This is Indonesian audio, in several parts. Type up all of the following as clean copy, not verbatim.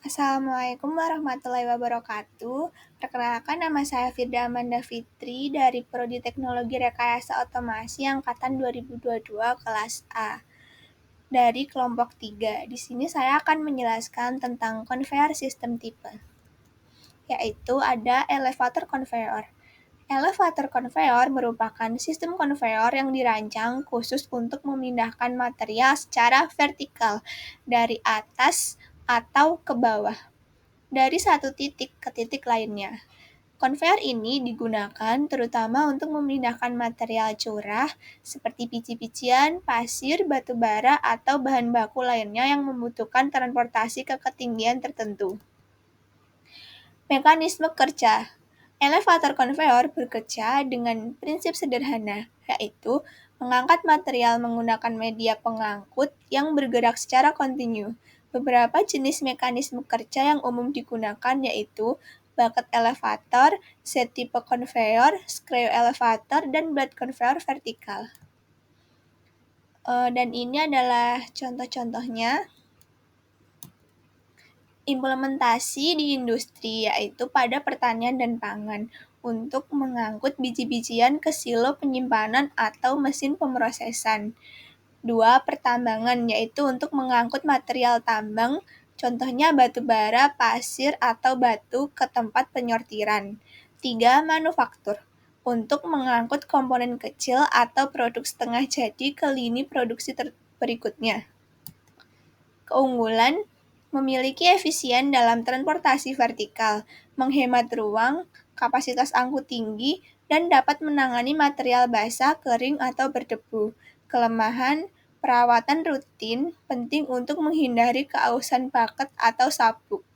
Assalamualaikum warahmatullahi wabarakatuh. Perkenalkan, nama saya Firda Amanda Fitri dari Prodi Teknologi Rekayasa Otomasi Angkatan 2022 kelas A dari kelompok 3. Di sini saya akan menjelaskan tentang conveyor system tipe, yaitu ada elevator conveyor. Elevator conveyor merupakan sistem konveyor yang dirancang khusus untuk memindahkan material secara vertikal dari atas atau ke bawah, dari satu titik ke titik lainnya. Konveyor ini digunakan terutama untuk memindahkan material curah seperti biji-bijian, pasir, batu bara, atau bahan baku lainnya yang membutuhkan transportasi ke ketinggian tertentu. Mekanisme kerja elevator konveyor bekerja dengan prinsip sederhana, yaitu mengangkat material menggunakan media pengangkut yang bergerak secara kontinu. Beberapa jenis mekanisme kerja yang umum digunakan yaitu bucket elevator, Z-tipe konveyor, screw elevator, dan blade konveyor vertikal. Dan ini adalah contoh-contohnya. Implementasi di industri, yaitu pada pertanian dan pangan, untuk mengangkut biji-bijian ke silo penyimpanan atau mesin pemrosesan. 2. Pertambangan, yaitu untuk mengangkut material tambang, contohnya batu bara, pasir, atau batu ke tempat penyortiran. 3. Manufaktur, untuk mengangkut komponen kecil atau produk setengah jadi ke lini produksi berikutnya. Keunggulan, memiliki efisien dalam transportasi vertikal, menghemat ruang, kapasitas angkut tinggi, dan dapat menangani material basah, kering, atau berdebu. Kelemahan, perawatan rutin penting untuk menghindari keausan bucket atau sabuk.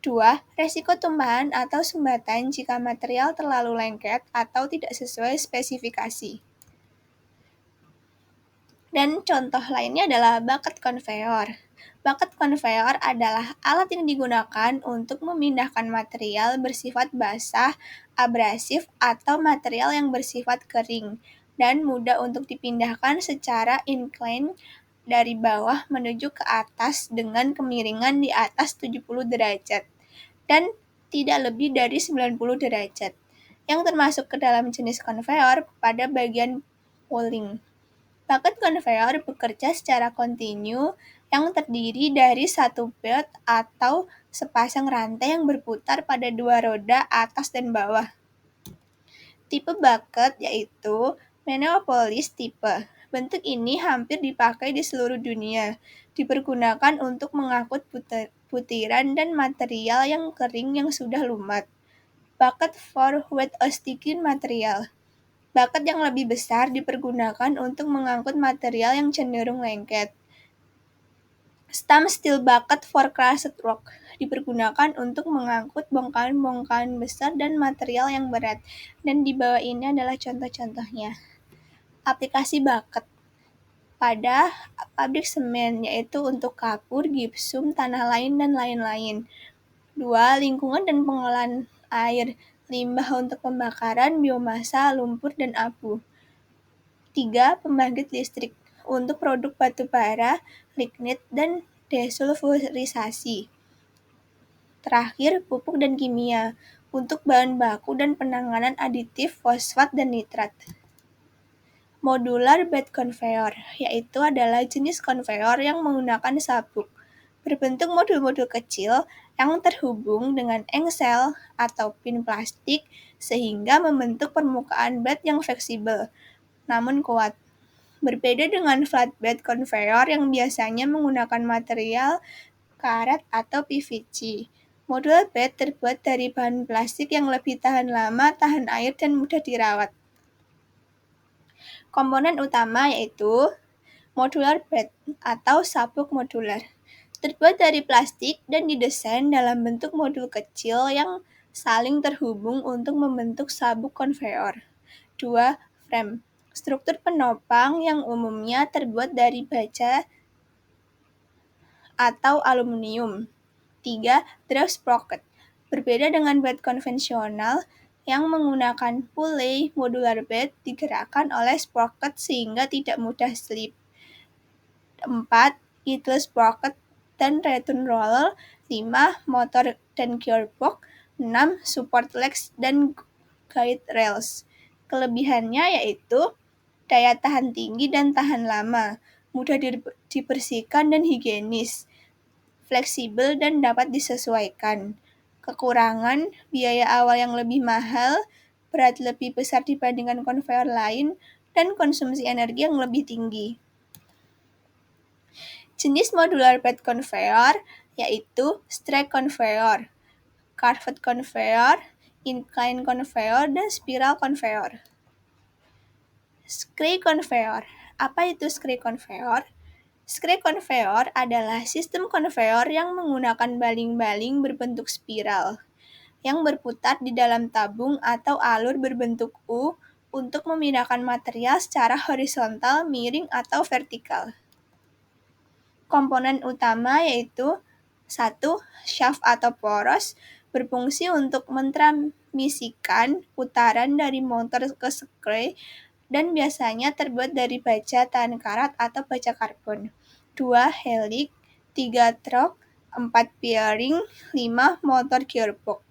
2. Resiko tumpahan atau sumbatan jika material terlalu lengket atau tidak sesuai spesifikasi. Dan contoh lainnya adalah bucket conveyor. Bucket conveyor adalah alat yang digunakan untuk memindahkan material bersifat basah, abrasif, atau material yang bersifat kering, dan mudah untuk dipindahkan secara incline dari bawah menuju ke atas dengan kemiringan di atas 70 derajat, dan tidak lebih dari 90 derajat, yang termasuk ke dalam jenis konveyor pada bagian pulling. Bucket conveyor bekerja secara kontinu yang terdiri dari satu belt atau sepasang rantai yang berputar pada dua roda atas dan bawah. Tipe bucket yaitu Minneapolis type. Bentuk ini hampir dipakai di seluruh dunia. Dipergunakan untuk mengangkut butiran dan material yang kering yang sudah lumat. Bucket for wet or sticky material. Bucket yang lebih besar dipergunakan untuk mengangkut material yang cenderung lengket. Stump steel bucket for crushed rock dipergunakan untuk mengangkut bongkahan-bongkahan besar dan material yang berat. Dan di bawah ini adalah contoh-contohnya. Aplikasi bucket pada pabrik semen, yaitu untuk kapur, gipsum, tanah lain, dan lain-lain. 2. Lingkungan dan pengolahan air, limbah untuk pembakaran, biomasa, lumpur, dan abu. 3. Pembangkit listrik, untuk produk batu bara, lignit, dan desulfurisasi. Terakhir, pupuk dan kimia, untuk bahan baku dan penanganan aditif fosfat dan nitrat. Modular bed conveyor, yaitu adalah jenis konveyor yang menggunakan sabuk, berbentuk modul-modul kecil yang terhubung dengan engsel atau pin plastik sehingga membentuk permukaan bed yang fleksibel, namun kuat. Berbeda dengan flatbed conveyor yang biasanya menggunakan material karet atau PVC. Modular bed terbuat dari bahan plastik yang lebih tahan lama, tahan air, dan mudah dirawat. Komponen utama yaitu modular bed atau sabuk modular. Terbuat dari plastik dan didesain dalam bentuk modul kecil yang saling terhubung untuk membentuk sabuk konveyor. 2. Frame. Struktur penopang yang umumnya terbuat dari baja atau aluminium. 3. Drive sprocket. Berbeda dengan bed konvensional yang menggunakan pulley, modular bed digerakkan oleh sprocket sehingga tidak mudah slip. 4. Idle sprocket dan return roller, 5. Motor dan gearbox, 6. Support legs dan guide rails. Kelebihannya yaitu daya tahan tinggi dan tahan lama, mudah dibersihkan dan higienis, fleksibel dan dapat disesuaikan. Kekurangan, biaya awal yang lebih mahal, berat lebih besar dibandingkan konveyor lain, dan konsumsi energi yang lebih tinggi. Jenis modular bed conveyor yaitu strike conveyor, curved conveyor, incline conveyor, dan spiral conveyor. Screw conveyor. Apa itu screw conveyor? Screw conveyor adalah sistem konveyor yang menggunakan baling-baling berbentuk spiral yang berputar di dalam tabung atau alur berbentuk U untuk memindahkan material secara horizontal, miring, atau vertikal. Komponen utama yaitu 1. Shaft atau poros berfungsi untuk mentransmisikan putaran dari motor ke screw dan biasanya terbuat dari baja tahan karat atau baja karbon. 2. Helix, 3. trok, 4. bearing, 5. motor gearbox.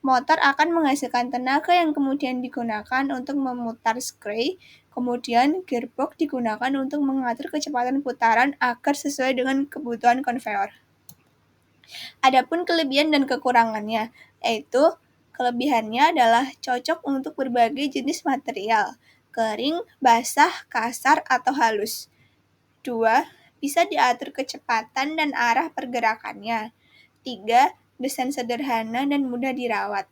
Motor akan menghasilkan tenaga yang kemudian digunakan untuk memutar screw, kemudian gearbox digunakan untuk mengatur kecepatan putaran agar sesuai dengan kebutuhan konveyor. Adapun kelebihan dan kekurangannya, yaitu kelebihannya adalah cocok untuk berbagai jenis material, kering, basah, kasar, atau halus. 2. Bisa diatur kecepatan dan arah pergerakannya. 3. Desain sederhana dan mudah dirawat.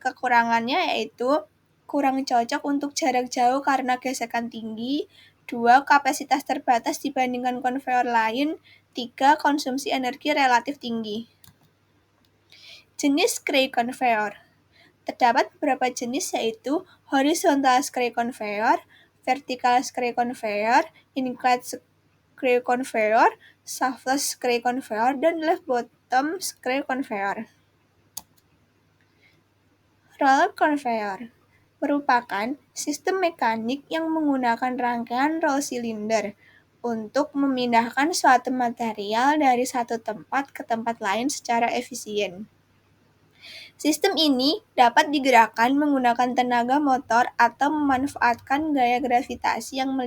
Kekurangannya yaitu kurang cocok untuk jarak jauh karena gesekan tinggi. 2. Kapasitas terbatas dibandingkan konveyor lain. 3. Konsumsi energi relatif tinggi. Jenis screw conveyor. Terdapat beberapa jenis yaitu horizontal screw conveyor, vertical screw conveyor, incline screw conveyor, shaftless screw conveyor, dan left bottom screw conveyor. Roller conveyor merupakan sistem mekanik yang menggunakan rangkaian roll silinder untuk memindahkan suatu material dari satu tempat ke tempat lain secara efisien. Sistem ini dapat digerakkan menggunakan tenaga motor atau memanfaatkan gaya gravitasi yang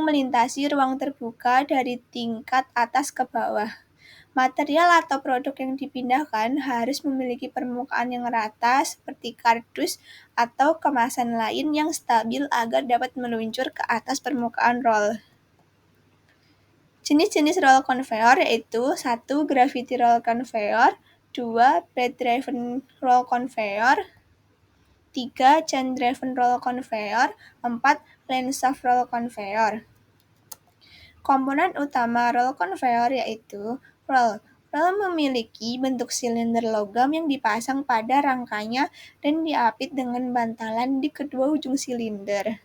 melintasi ruang terbuka dari tingkat atas ke bawah. Material atau produk yang dipindahkan harus memiliki permukaan yang rata seperti kardus atau kemasan lain yang stabil agar dapat meluncur ke atas permukaan roll. Jenis-jenis roll conveyor yaitu 1. Gravity roll conveyor, 2. Bed driven roll conveyor, 3. chain driven roll conveyor, 4. lane shaft roll conveyor. Komponen utama roll conveyor yaitu roll. Roll memiliki bentuk silinder logam yang dipasang pada rangkanya dan diapit dengan bantalan di kedua ujung silinder.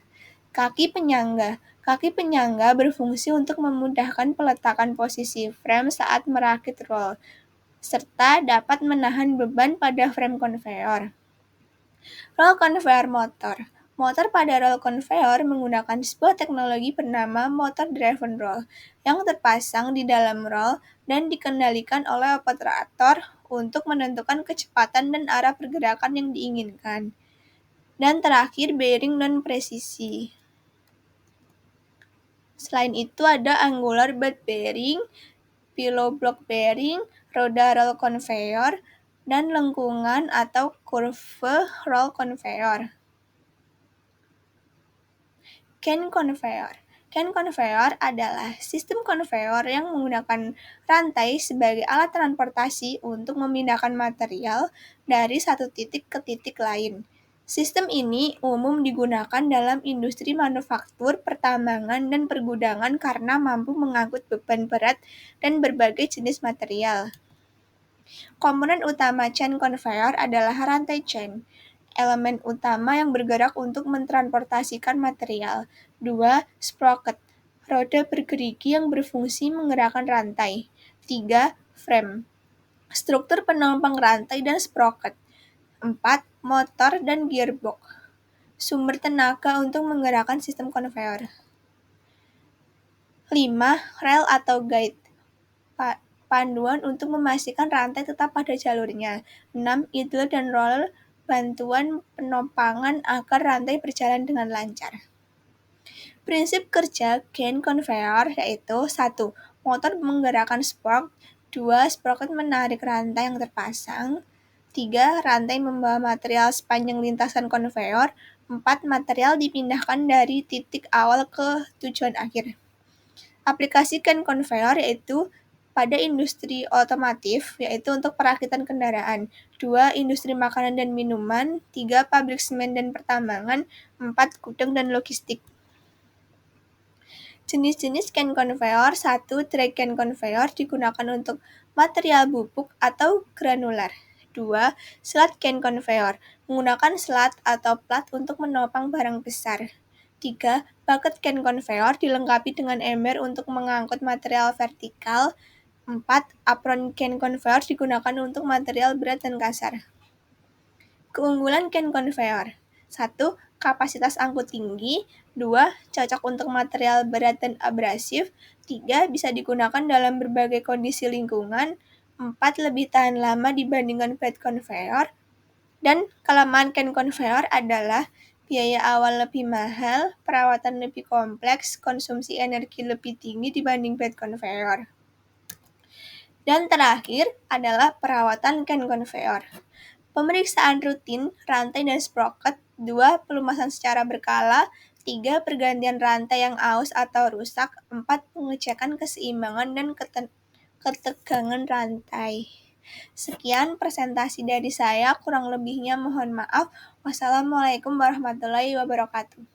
Kaki penyangga. Kaki penyangga berfungsi untuk memudahkan peletakan posisi frame saat merakit roll, serta dapat menahan beban pada frame konveyor. Roll conveyor motor. Motor pada roll conveyor menggunakan sebuah teknologi bernama motor driven roll yang terpasang di dalam roll dan dikendalikan oleh operator untuk menentukan kecepatan dan arah pergerakan yang diinginkan. Dan terakhir, bearing dan presisi. Selain itu ada angular bed bearing, pillow block bearing, roda roll conveyor, dan lengkungan atau curve roll conveyor. Can conveyor. Can conveyor adalah sistem konveyor yang menggunakan rantai sebagai alat transportasi untuk memindahkan material dari satu titik ke titik lain. Sistem ini umum digunakan dalam industri manufaktur, pertambangan, dan pergudangan karena mampu mengangkut beban berat dan berbagai jenis material. Komponen utama chain conveyor adalah rantai chain, elemen utama yang bergerak untuk mentransportasikan material. 2. Sprocket, roda bergerigi yang berfungsi menggerakkan rantai. 3. Frame, struktur penopang rantai dan sprocket. 4. Motor dan gearbox, sumber tenaga untuk menggerakkan sistem konveyor. 5. Rail atau guide, panduan untuk memastikan rantai tetap pada jalurnya. 6. Idle dan roller bantuan penoppangan agar rantai berjalan dengan lancar. Prinsip kerja chain conveyor yaitu 1. Motor menggerakkan spoke. 2. Sprocket menarik rantai yang terpasang. 3. Rantai membawa material sepanjang lintasan konveyor. 4. Material dipindahkan dari titik awal ke tujuan akhir. Aplikasi chain conveyor yaitu pada industri otomotif, yaitu untuk perakitan kendaraan. 2. Industri makanan dan minuman. 3. Pabrik semen dan pertambangan. 4. Gudang dan logistik. Jenis-jenis chain conveyor. 1. Dry chain conveyor digunakan untuk material bubuk atau granular. 2. Slat chain conveyor menggunakan slat atau plat untuk menopang barang besar. 3. Bucket chain conveyor dilengkapi dengan ember untuk mengangkut material vertikal. 4. Apron chain conveyor digunakan untuk material berat dan kasar. Keunggulan chain conveyor. 1. Kapasitas angkut tinggi. 2. Cocok untuk material berat dan abrasif. 3. Bisa digunakan dalam berbagai kondisi lingkungan. 4. Lebih tahan lama dibandingkan plate conveyor. Dan kelemahan chain conveyor adalah biaya awal lebih mahal, perawatan lebih kompleks, konsumsi energi lebih tinggi dibanding plate conveyor. Dan terakhir adalah perawatan chain conveyor. Pemeriksaan rutin rantai dan sprocket. 2. Pelumasan secara berkala. 3. Pergantian rantai yang aus atau rusak. 4. Pengecekan keseimbangan dan ketegangan rantai. Sekian presentasi dari saya, kurang lebihnya mohon maaf. Wassalamualaikum warahmatullahi wabarakatuh.